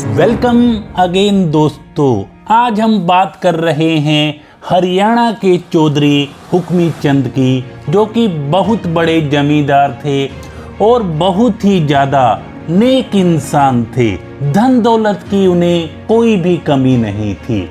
Welcome again दोस्तों। आज हम बात कर रहे हैं हरियाणा के चौधरी हुक्मी चंद की, जो कि बहुत बड़े जमींदार थे और बहुत ही ज़्यादा नेक इंसान थे। धन दौलत की उन्हें कोई भी कमी नहीं थी।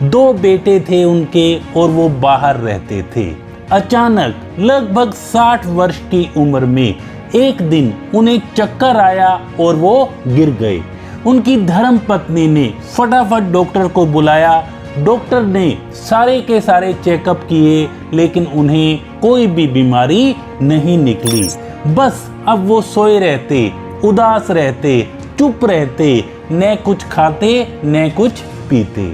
2 बेटे थे उनके और वो बाहर रहते थे। अचानक लगभग 60 वर्ष की उम्र में एक दिन उन्हें चक्कर आया और वो गिर गए। उनकी धर्म पत्नी ने फटाफट डॉक्टर को बुलाया। डॉक्टर ने सारे के सारे चेकअप किए, लेकिन उन्हें कोई भी बीमारी नहीं निकली। बस अब वो सोए रहते, उदास रहते, चुप रहते, न कुछ खाते न कुछ पीते।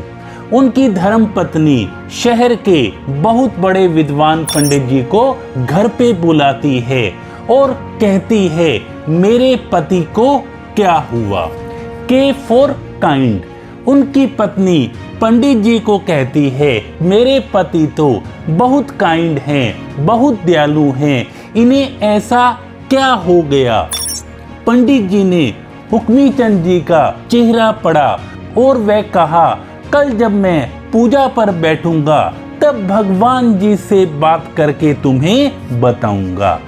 उनकी धर्म पत्नी शहर के बहुत बड़े विद्वान पंडित जी को घर पे बुलाती है और कहती है, मेरे पति को क्या हुआ। के फॉर काइंड। उनकी पत्नी पंडित जी को कहती है, मेरे पति तो बहुत काइंड हैं, बहुत दयालु हैं, इन्हें ऐसा क्या हो गया। पंडित जी ने हुक्मी चंद जी का चेहरा पढ़ा और वह कहा, कल जब मैं पूजा पर बैठूंगा तब भगवान जी से बात करके तुम्हें बताऊंगा।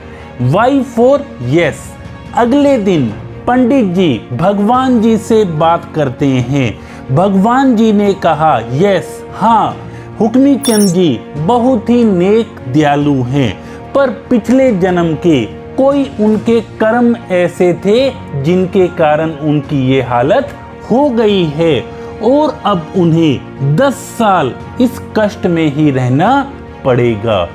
Y for yes. अगले दिन पंडित जी भगवान जी से बात करते हैं। भगवान जी ने कहा, यस हाँ, हुक्मी चंद जी बहुत ही नेक दयालु हैं, पर पिछले जन्म के कोई उनके कर्म ऐसे थे जिनके कारण उनकी ये हालत हो गई है और अब उन्हें 10 साल इस कष्ट में ही रहना पड़ेगा।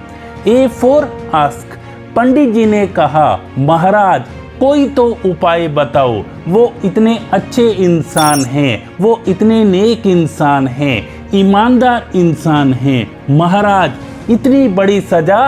A for ask. पंडित जी ने कहा, महाराज कोई तो उपाय बताओ, वो इतने अच्छे इंसान हैं, वो इतने नेक इंसान हैं, ईमानदार इंसान हैं, महाराज इतनी बड़ी सजा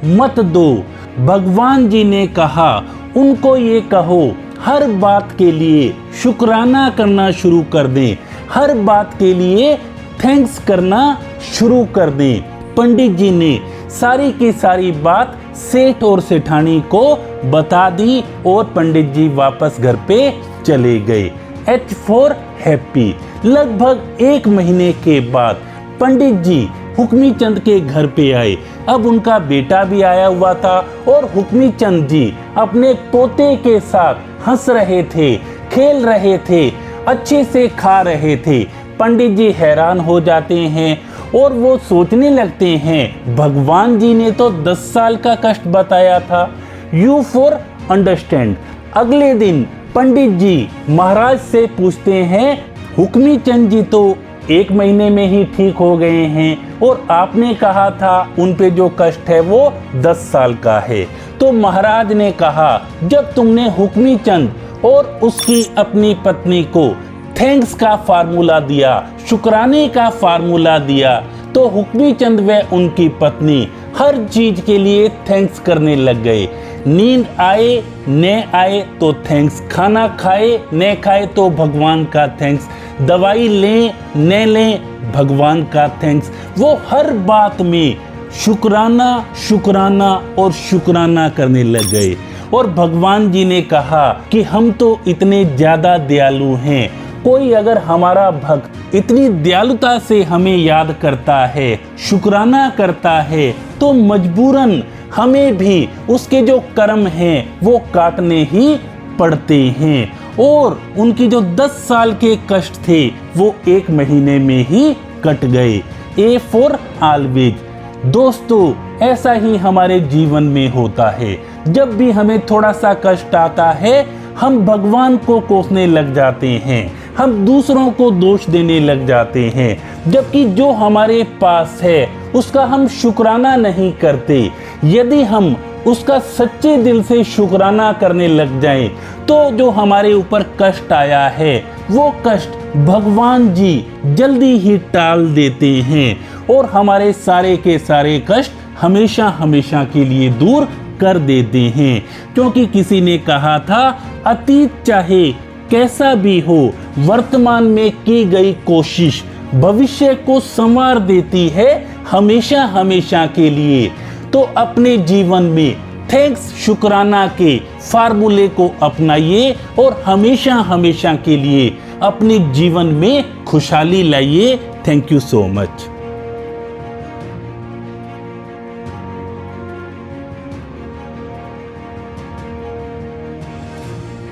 मत दो। भगवान जी ने कहा, उनको ये कहो हर बात के लिए शुक्राना करना शुरू कर दें, हर बात के लिए थैंक्स करना शुरू कर दें। पंडित जी ने सारी की सारी बात सेठ और सेठानी को बता दी और पंडित जी वापस घर पे चले गए। H for happy. लगभग 1 महीने के बाद पंडित जी हुक्मी चंद के घर पे आए। अब उनका बेटा भी आया हुआ था और हुक्मी चंद जी अपने पोते के साथ हंस रहे थे, खेल रहे थे, अच्छे से खा रहे थे। पंडित जी हैरान हो जाते हैं और वो सोचने लगते हैं, भगवान जी ने तो 10 साल का कष्ट बताया था। You for understand. अगले दिन पंडित जी महाराज से पूछते हैं, हुक्मी चंद जी तो 1 महीने में ही ठीक हो गए हैं और आपने कहा था उन पे जो कष्ट है वो 10 साल का है। तो महाराज ने कहा, जब तुमने हुक्मी चंद और उसकी अपनी पत्नी को थैंक्स का फार्मूला दिया, शुक्राने का फार्मूला दिया, तो हुक्मी चंद व उनकी पत्नी हर चीज के लिए थैंक्स करने लग गए। नींद आए न आए तो थैंक्स, खाना खाए न खाए तो भगवान का थैंक्स, दवाई लें न लें भगवान का थैंक्स। वो हर बात में शुक्राना शुक्राना और शुक्राना करने लग गए। और भगवान जी ने कहा कि हम तो इतने ज़्यादा दयालु हैं, कोई अगर हमारा भक्त इतनी दयालुता से हमें याद करता है, शुक्राना करता है, तो मजबूरन हमें भी उसके जो कर्म हैं वो काटने ही पड़ते हैं। और उनकी जो 10 साल के कष्ट थे वो 1 महीने में ही कट गए। A for always. दोस्तों, ऐसा ही हमारे जीवन में होता है। जब भी हमें थोड़ा सा कष्ट आता है, हम भगवान को कोसने लग जाते हैं, हम दूसरों को दोष देने लग जाते हैं, जबकि जो हमारे पास है उसका हम शुक्राना नहीं करते। यदि हम उसका सच्चे दिल से शुक्राना करने लग जाएं, तो जो हमारे ऊपर कष्ट आया है वो कष्ट भगवान जी जल्दी ही टाल देते हैं और हमारे सारे के सारे कष्ट हमेशा हमेशा के लिए दूर कर देते हैं। क्योंकि किसी ने कहा था, अतीत चाहे कैसा भी हो, वर्तमान में की गई कोशिश भविष्य को संवार देती है हमेशा हमेशा के लिए। तो अपने जीवन में थैंक्स शुक्राना के फार्मूले को अपनाइए और हमेशा हमेशा के लिए अपने जीवन में खुशहाली लाइए। Thank you so much.